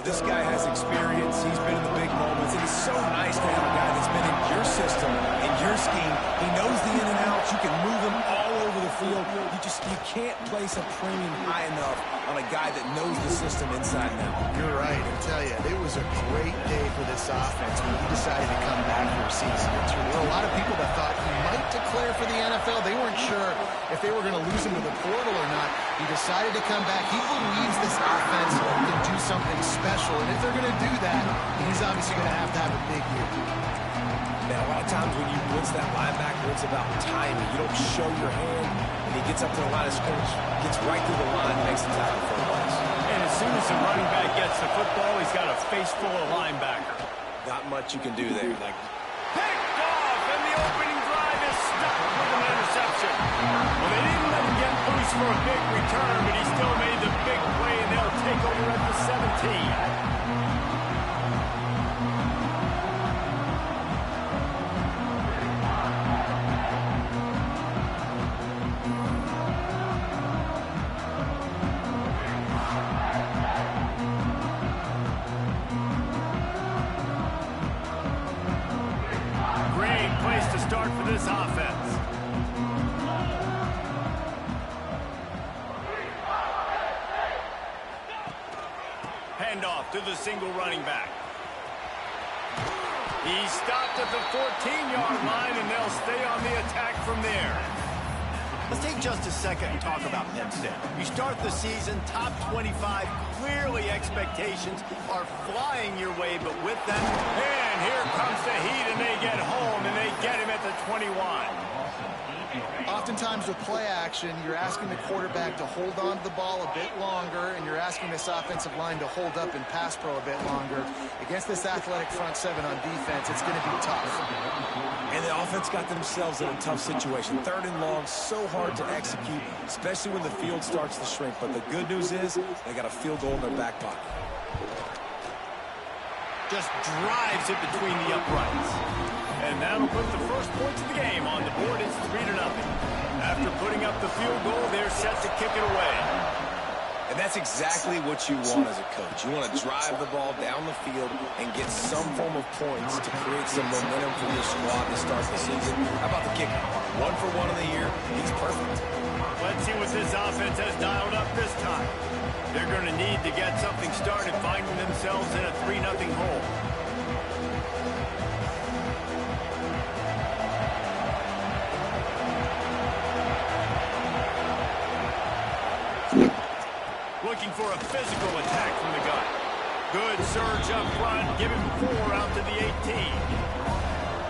This guy has experience. He's been in the big moments. It is so nice to have a guy that's been in your system, in your scheme. He knows the in and outs. You can move him all over the field. You can't place a premium high enough on a guy that knows the system inside and out. You're right. I tell you, it was a great day for this offense when he decided to come back for a season or two. There were a lot of people that thought he might declare for the NFL. They weren't sure if they were going to lose him to the portal or not. He decided to come back. He believes this offense can do something special, and if they're going to do that, he's obviously going to have a big year. Now, a lot of times when you blitz that linebacker, it's about timing. You don't show your hand, and he gets up to the line of scrimmage, gets right through the line, makes the tackle for a place. And as soon as the running back gets the football, he's got a face full of linebacker. Not much you can do there. Picked off, and the opening drive is stopped with an interception. Well, they didn't let him get loose for a big return, but he still made the big play, and they'll take over at the 17. Start for this offense. Handoff to the single running back. He stopped at the 14-yard line, and they'll stay on the attack from there. Let's take just a second and talk about M10. You start the season top 25. Clearly expectations are flying your way, but with that, and here comes the heat, and they get home, and they get him at the 21. Oftentimes with play action, you're asking the quarterback to hold on to the ball a bit longer, and you're asking this offensive line to hold up in pass pro a bit longer. Against this athletic front seven on defense, it's going to be tough. And the offense got themselves in a tough situation. 3rd and long, so hard to execute, especially when the field starts to shrink. But the good news is they got a field goal in their back pocket. Just drives it between the uprights. And that'll put the first points of the game on the board. It's 3-0. After putting up the field goal, they're set to kick it away. And that's exactly what you want as a coach. You want to drive the ball down the field and get some form of points to create some momentum for your squad to start the season. How about the kicker? 1 for 1 in the year. He's perfect. Let's see what this offense has dialed up this time. They're going to need to get something started, finding themselves in a 3-0 hole. Looking for a physical attack from the gun. Good surge up front, give him 4 out to the 18.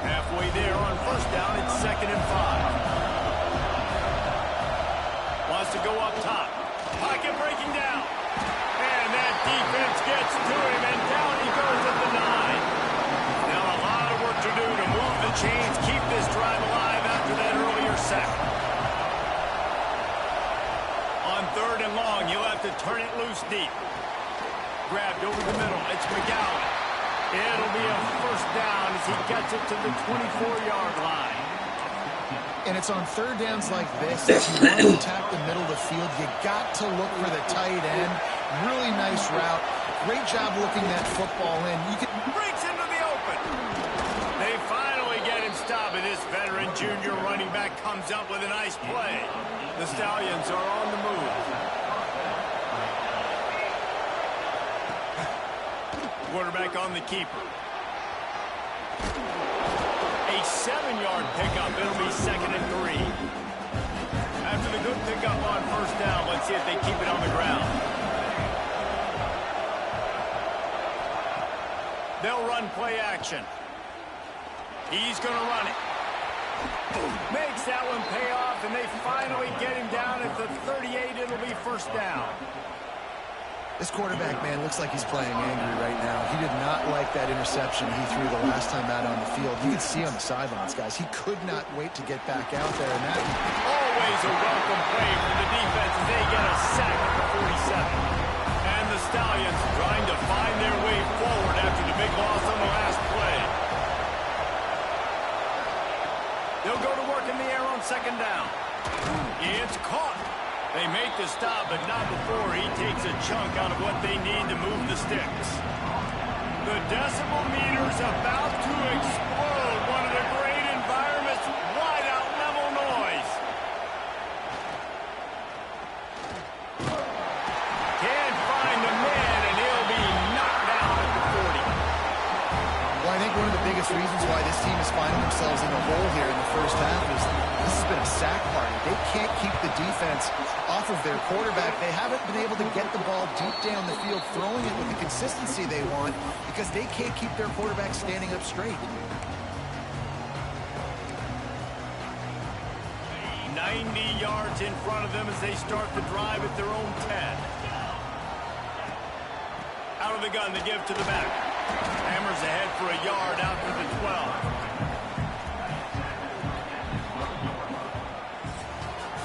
Halfway there on first down, it's 2nd and 5. Wants to go up top. Pocket breaking down. And that defense gets to him, and down he goes at the 9. Now a lot of work to do to move the chains, keep this drive alive after that earlier sack. On 3rd and long, you'll have to turn it loose deep. Grabbed over the middle. It's McGowan. It'll be a first down as he gets it to the 24-yard line. And it's on 3rd downs like this. If you want to attack the middle of the field, you got to look for the tight end. Really nice route. Great job looking that football in. Breaks into the open. They finally get him stopped, and this veteran junior running back comes up with a nice play. The Stallions are on the move. Quarterback on the keeper. A 7-yard pickup. It'll be 2nd and 3. After the good pickup on first down, let's see if they keep it on the ground. They'll run play action. He's going to run it. Makes that one pay off, and they finally get him down at the 38. It'll be first down. This quarterback, man, looks like he's playing angry right now. He did not like that interception he threw the last time out on the field. You can see on the sidelines, guys. He could not wait to get back out there. And that always a welcome play for the defense as they get a sack at the 47. And the Stallions trying to find their way forward after the big loss on the last play. They'll go to work in the air on 2nd down. It's caught. They make the stop, but not before he takes a chunk out of what they need to move the sticks. The decibel meter's about to explode. One of the great environments, wide out level noise. Can't find the man, and he'll be knocked down at the 40. Well, I think one of the biggest reasons why this team is finding themselves in the hole here in the first half is this has been a sack party. They can't keep the defense off of their quarterback. They haven't been able to get the ball deep down the field, throwing it with the consistency they want because they can't keep their quarterback standing up straight. 90 yards in front of them as they start the drive at their own 10. Out of the gun, they give to the back. Hammers ahead for a yard out to the 12.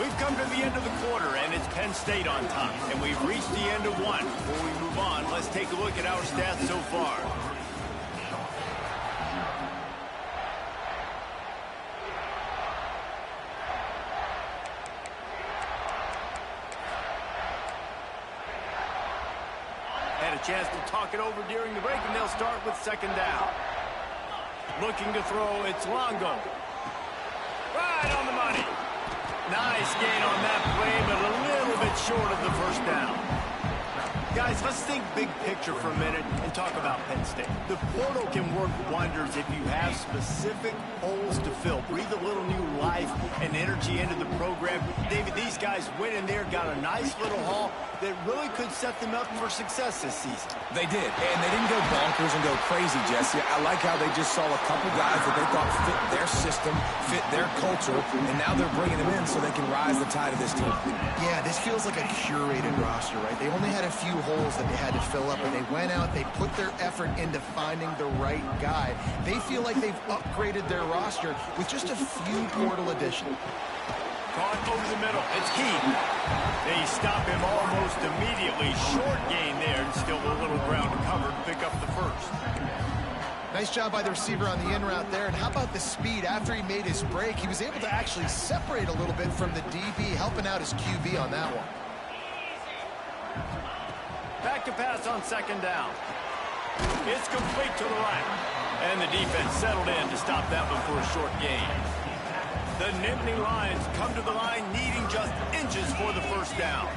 We've come to the end of the quarter, and it's Penn State on top. And we've reached the end of one. Before we move on, let's take a look at our stats so far. Had a chance to talk it over during the break, and they'll start with second down. Looking to throw, it's Longo. Right on the money. Nice gain on that play, but a little bit short of the first down. Guys, let's think big picture for a minute and talk about Penn State. The portal can work wonders if you have specific holes to fill. Breathe a little new life and energy into the program. David, these guys went in there, got a nice little haul that really could set them up for success this season. They did, and they didn't go bonkers and go crazy, Jesse. I like how they just saw a couple guys that they thought fit their system, fit their culture, and now they're bringing them in so they can rise the tide of this team. Yeah, this feels like a curated roster, right? They only had a few holes that they had to fill up, and they went out, they put their effort into finding the right guy. They feel like they've upgraded their roster with just a few portal additions. Caught over the middle. It's Keith. They stop him almost immediately. Short gain there, and still a little ground covered to pick up the first. Nice job by the receiver on the in route there. And how about the speed? After he made his break, he was able to actually separate a little bit from the DB, helping out his QB on that one. Back to pass on second down. It's complete to the right. And the defense settled in to stop that one for a short gain. The Nittany Lions come to the line needing just inches for the first down.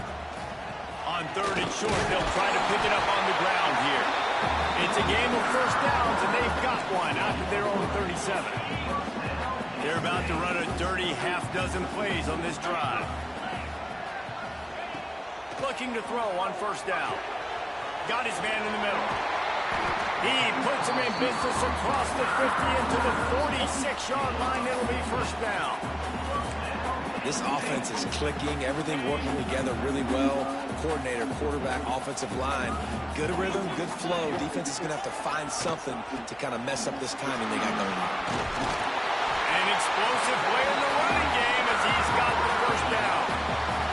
On third and short, they'll try to pick it up on the ground here. It's a game of first downs, and they've got one out to their own 37. They're about to run a dirty half-dozen plays on this drive. Looking to throw on first down. Got his man in the middle. He puts him in business across the 50 into the 46-yard line. It'll be first down. This offense is clicking, everything working together really well. Coordinator, quarterback, offensive line. Good rhythm, good flow. Defense is going to have to find something to kind of mess up this timing they got going on. An explosive play in the running game as he's got the first down.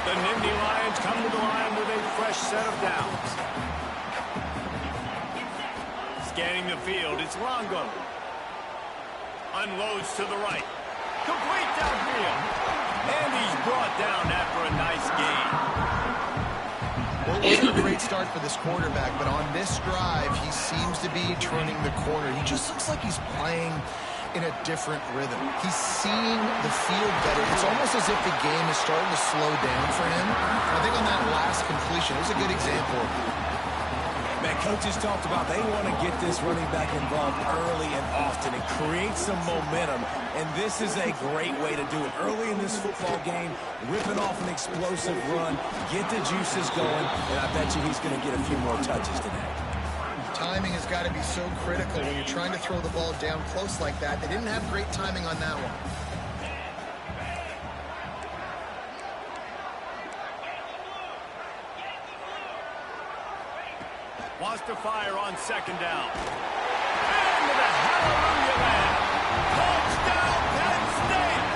The Nittany Lions come to the line with a fresh set of downs. Scanning the field, it's Longo. Unloads to the right. Complete downfield. And he's brought down after a nice gain. Well, it wasn't a great start for this quarterback, but on this drive, he seems to be turning the corner. He just looks like he's playing in a different rhythm. He's seeing the field better. It's almost as if the game is starting to slow down for him. I think on that last completion, it was a good example of it. Man, coaches talked about they want to get this running back involved early and often and create some momentum, and this is a great way to do it. Early in this football game, ripping off an explosive run, get the juices going, and I bet you he's going to get a few more touches today. Timing has got to be so critical when you're trying to throw the ball down close like that. They didn't have great timing on that one. Wants to fire on second down. Into the hallelujah land. Touchdown, Penn State!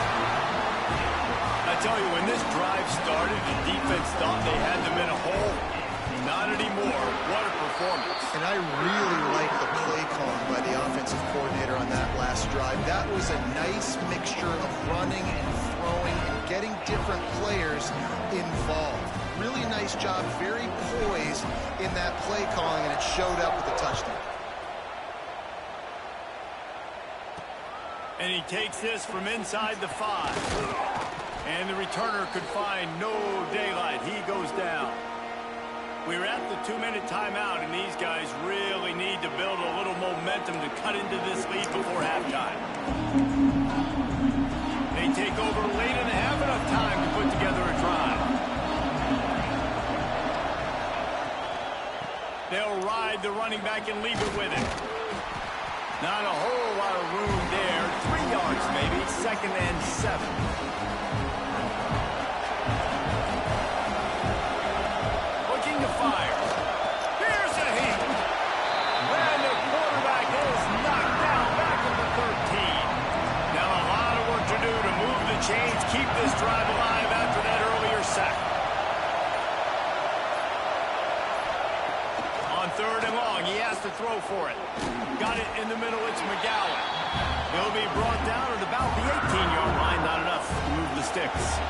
I tell you, when this drive started, the defense thought they had them in a hole. Not anymore. What a performance. And I really like the play calling by the offensive coordinator on that last drive. That was a nice mixture of running and throwing and getting different players involved. Really nice job, very poised in that play calling, and it showed up with a touchdown. And he takes this from inside the 5. And the returner could find no daylight. He goes down. We're at the 2-minute timeout, and these guys really need to build a little momentum to cut into this lead before halftime. They take over late and have enough time to put together a drive. They'll ride the running back and leave it with him. Not a whole lot of room there. 3 yards maybe. 2nd and 7. To fire. Here's a heat. And the quarterback is knocked down back at the 13. Now a lot of work to do to move the chains, keep this drive alive after that earlier sack. On 3rd and long, he has to throw for it. Got it in the middle, it's McGowan. He'll be brought down at about the 18-yard line, not enough to move the sticks.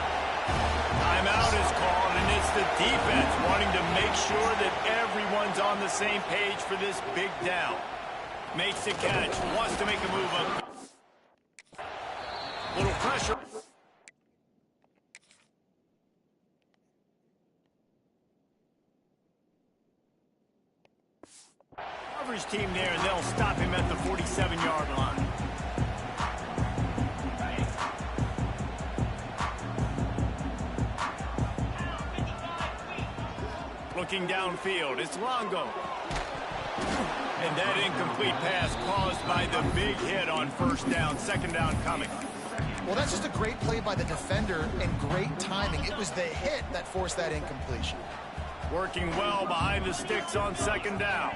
Timeout is called, and it's the defense wanting to make sure that everyone's on the same page for this big down. Makes the catch, wants to make a move up. Little pressure. Coverage team there, and they'll stop him at the 47-yard line. Looking downfield, it's Longo. And that incomplete pass caused by the big hit on 1st down, 2nd down coming. Well, that's just a great play by the defender and great timing. It was the hit that forced that incompletion. Working well behind the sticks on 2nd down.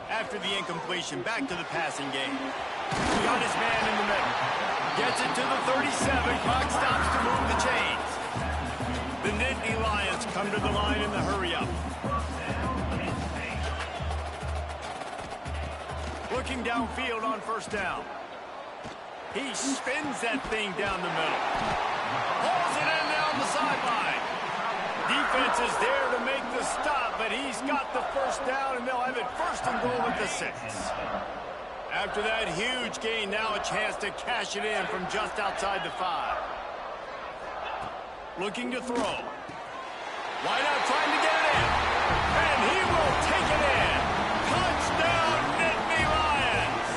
After the incompletion, back to the passing game. Got his man in the middle. Gets it to the 37. Clock stops to move the chains. The Nittany Lions come to the line in the hurry-up. Looking downfield on 1st down. He spins that thing down the middle. Pulls it in down the sideline. Defense is there to make the stop, but he's got the 1st down, and they'll have it 1st and goal at the 6. After that huge gain, now a chance to cash it in from just outside the 5. Looking to throw. Wide out trying to get it in. And he will take it in. Touchdown, Nittany Lions.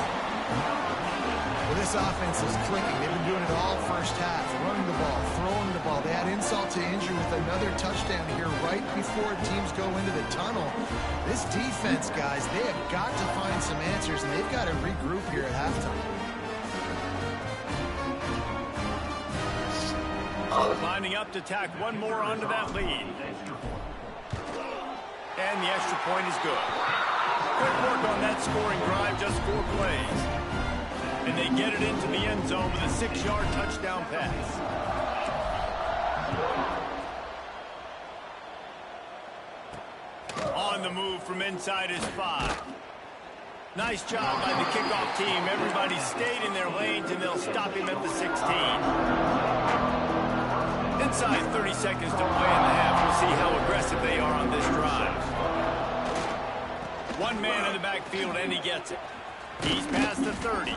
Well, this offense is clicking. They've been doing it all 1st half. Running the ball, throwing the ball. They had insult to injury with another touchdown here right before teams go into the tunnel. This defense, guys, they have got to find some answers, and they've got to regroup here at halftime. Lining up to tack one more onto that lead. And the extra point is good. Good work on that scoring drive, just 4 plays. And they get it into the end zone with a 6-yard touchdown pass. On the move from inside his 5. Nice job by the kickoff team. Everybody stayed in their lanes, and they'll stop him at the 16. Inside 30 seconds to play in the half. We'll see how aggressive they are on this drive. One man in the backfield, and he gets it. He's past the 30.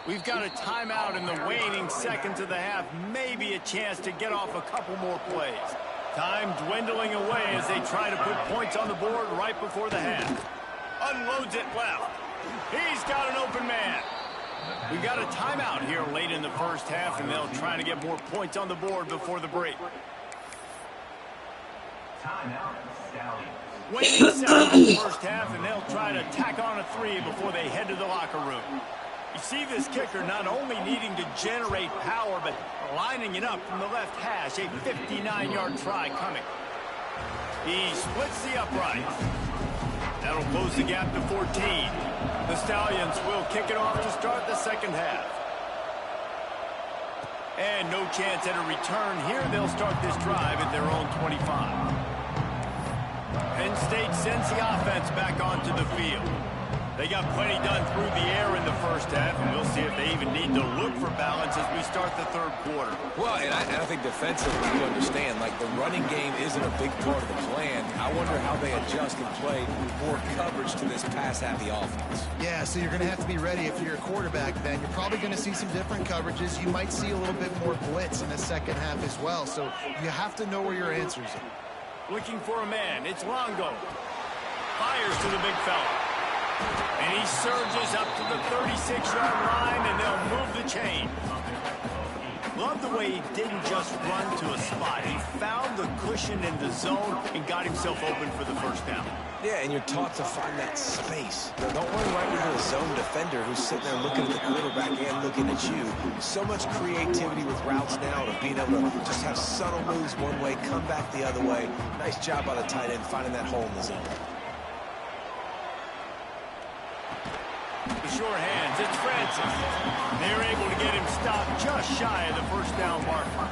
We've got a timeout in the waning seconds of the half. Maybe a chance to get off a couple more plays. Time dwindling away as they try to put points on the board right before the half. Unloads it left. He's got an open man. We got a timeout here late in the 1st half, and they'll try to get more points on the board before the break. Timeout, Stallions. Waiting seconds in the 1st half, and they'll try to tack on a 3 before they head to the locker room. You see this kicker not only needing to generate power, but lining it up from the left hash. A 59-yard try coming. He splits the uprights. That'll close the gap to 14. The Stallions will kick it off to start the 2nd half. And no chance at a return here. They'll start this drive at their own 25. Penn State sends the offense back onto the field. They got plenty done through the air in the first half, and we'll see if they even need to look for balance as we start the third quarter. Well, and I think defensively, you understand, like the running game isn't a big part of the plan. I wonder how they adjust and play more coverage to this pass-happy offense. Yeah, so you're going to have to be ready if you're a quarterback then. You're probably going to see some different coverages. You might see a little bit more blitz in the second half as well, so you have to know where your answers are. Looking for a man. It's Longo. Fires to the big fella. And he surges up to the 36-yard line, and they'll move the chain. Love the way he didn't just run to a spot. He found the cushion in the zone and got himself open for the first down. Yeah, and you're taught to find that space. Don't run right into a zone defender who's sitting there looking at the quarterback and looking at you. So much creativity with routes now to being able to just have subtle moves one way, come back the other way. Nice job by the tight end finding that hole in the zone. The short hands, it's Francis. They're able to get him stopped just shy of the first down marker.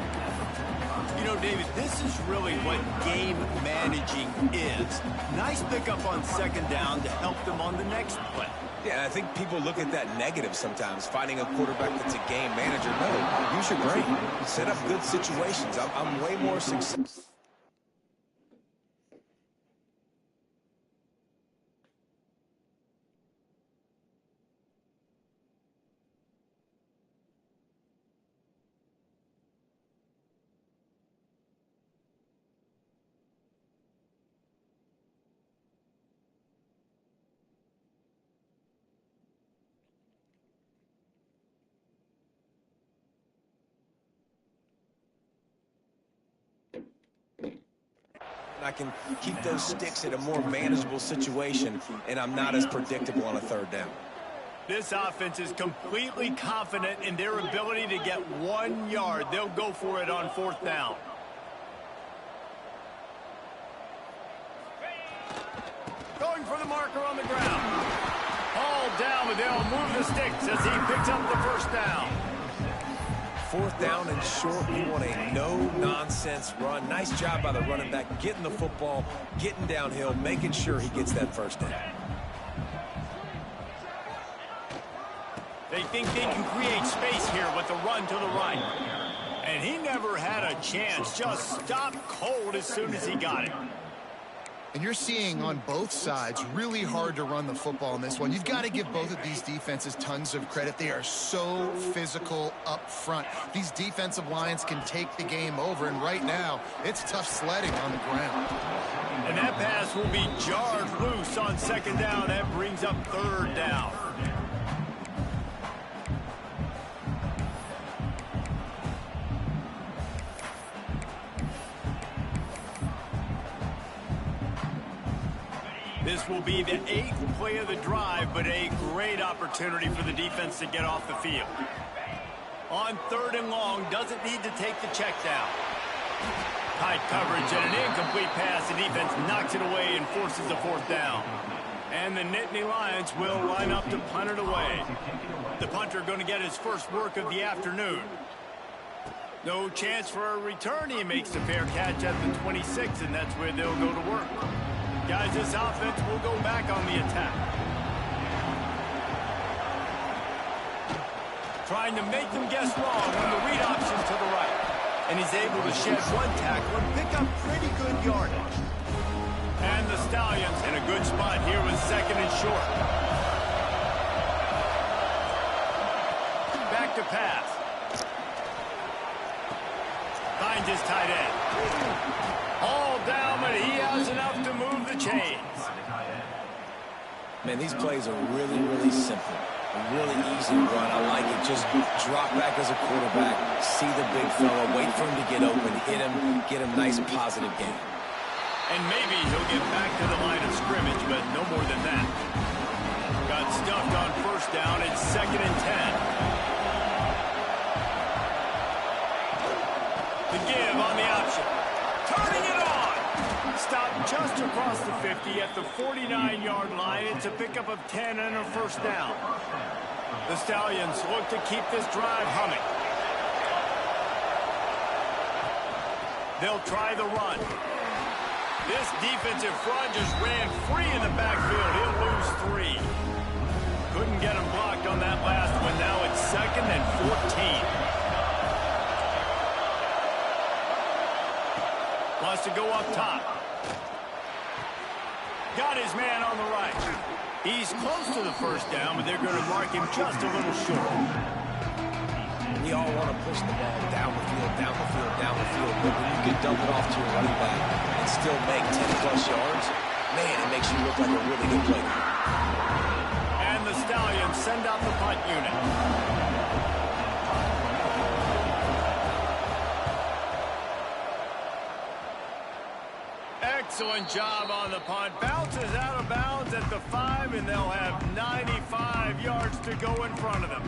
You know, David, this is really what game managing is. Nice pickup on second down to help them on the next play. Yeah, I think people look at that negative sometimes, finding a quarterback that's a game manager. No, use your brain. Set up good situations. I'm way more successful. I can keep those sticks in a more manageable situation, and I'm not as predictable on a third down. This offense is completely confident in their ability to get 1 yard. They'll go for it on fourth down. Going for the marker on the ground. All down, but they'll move the sticks as he picks up the first down. Fourth down and short, you want a no-nonsense run. Nice job by the running back, getting the football, getting downhill, making sure he gets that first down. They think they can create space here with the run to the right. And he never had a chance, just stopped cold as soon as he got it. And you're seeing on both sides really hard to run the football in this one. You've got to give both of these defenses tons of credit. They are so physical up front. These defensive lines can take the game over, and right now it's tough sledding on the ground. And that pass will be jarred loose on second down. That brings up third down. This will be the 8th play of the drive, but a great opportunity for the defense to get off the field. On third and long, doesn't need to take the check down. Tight coverage and an incomplete pass. The defense knocks it away and forces the fourth down. And the Nittany Lions will line up to punt it away. The punter going to get his first work of the afternoon. No chance for a return. He makes the fair catch at the 26, and that's where they'll go to work. Guys, this offense will go back on the attack. Trying to make them guess wrong on the read option to the right. And he's able to shed one tackle and pick up pretty good yardage. And the Stallions in a good spot here with second and short. Back to pass. Finds his tight end. All down, but he has enough to move the chains. Man, these plays are really, really simple. Really easy to run. I like it. Just drop back as a quarterback, see the big fella, wait for him to get open, hit him, get him nice positive game. And maybe he'll get back to the line of scrimmage, but no more than that. Got stuffed on first down. It's second and 10. The give on the option. Turning it on. Stopped just across the 50 at the 49-yard line. It's a pickup of 10 and a first down. The Stallions look to keep this drive humming. They'll try the run. This defensive front just ran free in the backfield. He'll lose 3. to go up top. Got his man on the right. He's close to the first down, but they're going to mark him just a little short. We all want to push the ball down the field, down the field, down the field. But when you can dump it off to your running back and still make 10-plus yards, man, it makes you look like a really good player. And the Stallions send out the punt unit. Excellent job on the punt. Bounces out of bounds at the 5, and they'll have 95 yards to go in front of them.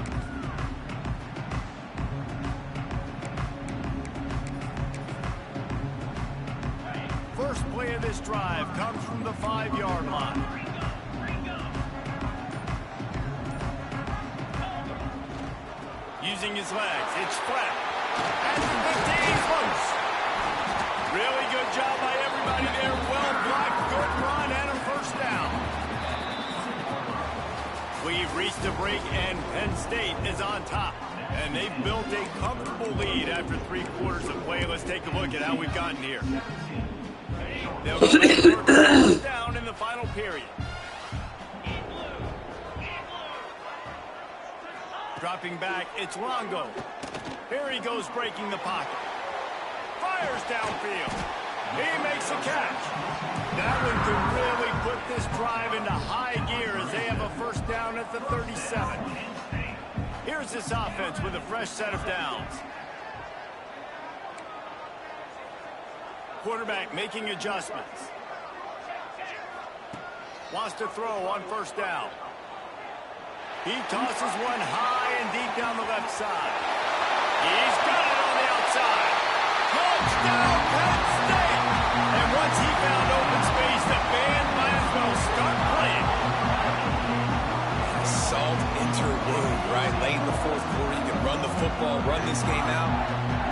First play of this drive comes from the 5-yard line. Using his legs, it's flat. And the 15's loose. Really good job by everybody there. Well blocked, good run, and a first down. We've reached a break, and Penn State is on top. And they've built a comfortable lead after 3 quarters of play. Let's take a look at how we've gotten here. They'll go for a first down in the final period. Dropping back, it's Longo. Here he goes breaking the pocket. Fires downfield. He makes a catch. That one could really put this drive into high gear as they have a first down at the 37. Here's this offense with a fresh set of downs. Quarterback making adjustments. Wants to throw on first down. He tosses one high and deep down the left side. He's got it on the outside. Touchdown, Penn State! And once he found open space, the band might as well start playing. Salt into a wound, right? Late in the 4th quarter, you can run the football, run this game out.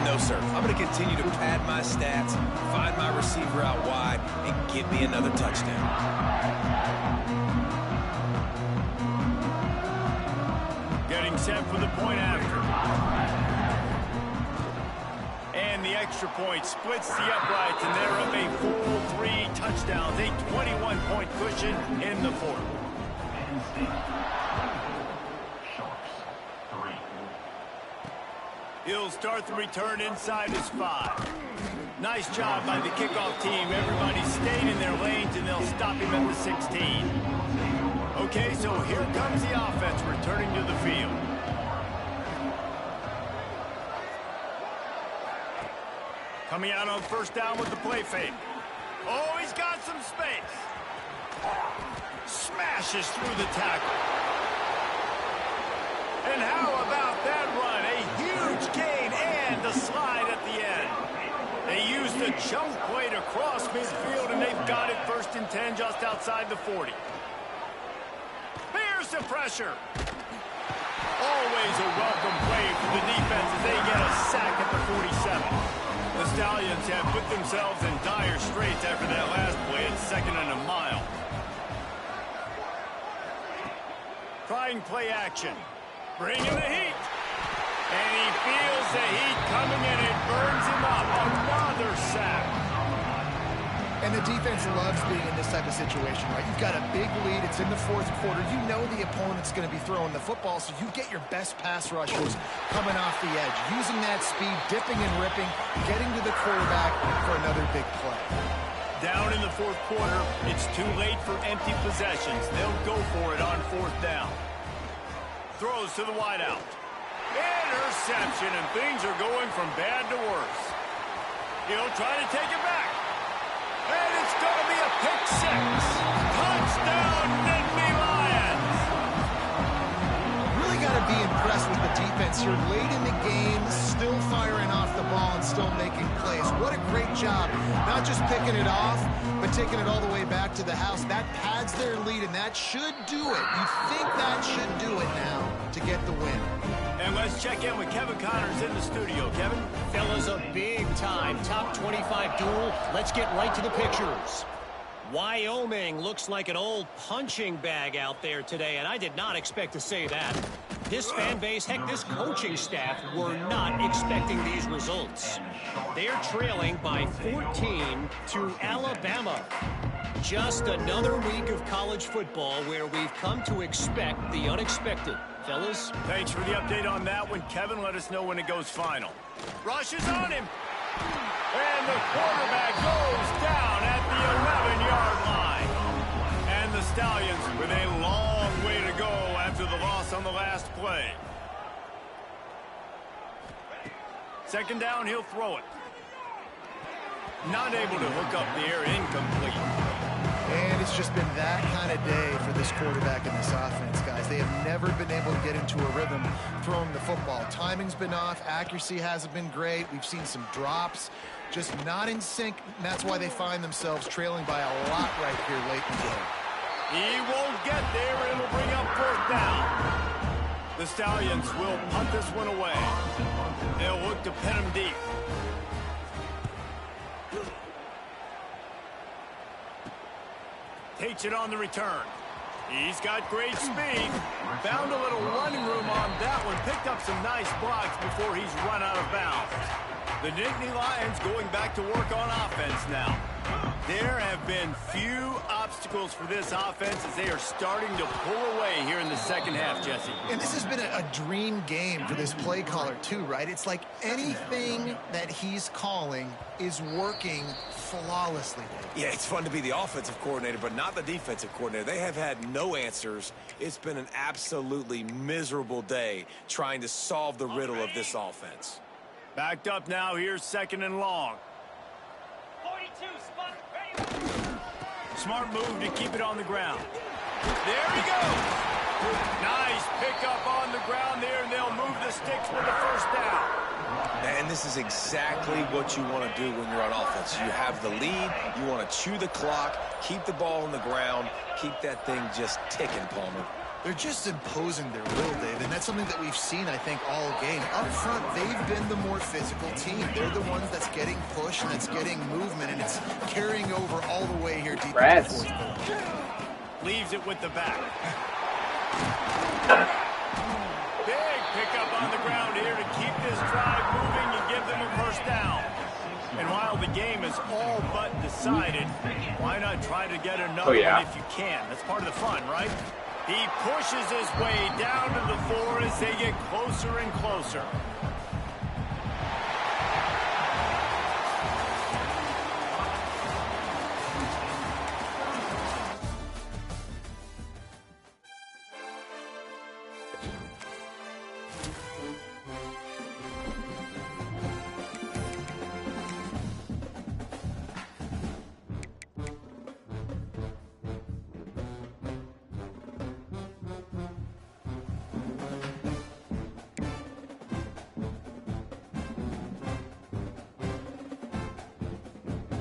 No, sir. I'm going to continue to pad my stats, find my receiver out wide, and get me another touchdown. Getting set for the point after. And the extra point splits the uprights, and they're up a full 3 touchdowns, a 21-point cushion in the 4th. He'll start the return inside his 5. Nice job by the kickoff team. Everybody stayed in their lanes, and they'll stop him at the 16. Okay, so here comes the offense returning to the field. Coming out on first down with the play fake. Oh, he's got some space. Smashes through the tackle. And how about that run? A huge gain and a slide at the end. They used a jump play to cross midfield, and they've got it 1st and 10 just outside the 40. Here's the pressure. Always a welcome play for the defense as they get a sack at the 47. The Stallions have put themselves in dire straits after that last play at 2nd and a mile. Trying play action. Bringing the heat. And he feels the heat coming and it burns him up. Another sack. And the defense loves being in this type of situation, right? You've got a big lead. It's in the 4th quarter. You know the opponent's going to be throwing the football, so you get your best pass rushers coming off the edge, using that speed, dipping and ripping, getting to the quarterback for another big play. Down in the 4th quarter, it's too late for empty possessions. They'll go for it on 4th down. Throws to the wideout. Interception, and things are going from bad to worse. He'll try to take it back. And it's going to be a pick 6. Touchdown, Nittany Lions. Really got to be impressed with the defense here. Late in the game, still firing off the ball and still making plays. What a great job. Not just picking it off, but taking it all the way back to the house. That pads their lead, and that should do it. You think that should do it now to get the win. And let's check in with Kevin Connors in the studio. Kevin? Fellas, a big-time top 25 duel. Let's get right to the pictures. Wyoming looks like an old punching bag out there today, and I did not expect to say that. This fan base, heck, this coaching staff were not expecting these results. They're trailing by 14 to Alabama. Just another week of college football where we've come to expect the unexpected. Fellas? Thanks for the update on that one, Kevin. Let us know when it goes final. Rush is on him. And the quarterback goes down at the 11-yard line. And the Stallions with a long way to go after the loss on the last play. Second down, he'll throw it. Not able to hook up the air, incomplete. And it's just been that kind of day for this quarterback and this offense, guys. They have never been able to get into a rhythm throwing the football. Timing's been off. Accuracy hasn't been great. We've seen some drops. Just not in sync, and that's why they find themselves trailing by a lot right here late in the game. He won't get there. It'll bring up fourth down. The Stallions will punt this one away. They'll look to pin him deep. Takes it on the return. He's got great speed. Found a little running room on that one. Picked up some nice blocks before he's run out of bounds. The Nittany Lions going back to work on offense now. There have been few obstacles for this offense as they are starting to pull away here in the second half, Jesse. And this has been a dream game for this play caller too, right? It's like anything that he's calling is working flawlessly. Yeah, it's fun to be the offensive coordinator, but not the defensive coordinator. They have had no answers. It's been an absolutely miserable day trying to solve the riddle of this offense. Backed up now. Here's second and long. 42, spot, ready. Smart move to keep it on the ground. There he goes. Nice pickup on the ground there, and they'll move the sticks for the first down. And this is exactly what you want to do when you're on offense. You have the lead. You want to chew the clock, keep the ball on the ground, keep that thing just ticking, Palmer. They're just imposing their will, Dave, and that's something that we've seen, I think, all game. Up front, they've been the more physical team. They're the ones that's getting push and that's getting movement, and it's carrying over all the way here deep in the fourth quarter. Leaves it with the back. Big pickup on the ground here to keep this drive moving and give them a first down. And while the game is all but decided, why not try to get another one if you can? That's part of the fun, right? He pushes his way down to the floor as they get closer and closer.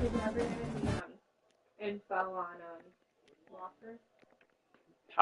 Do you have any info on Walker?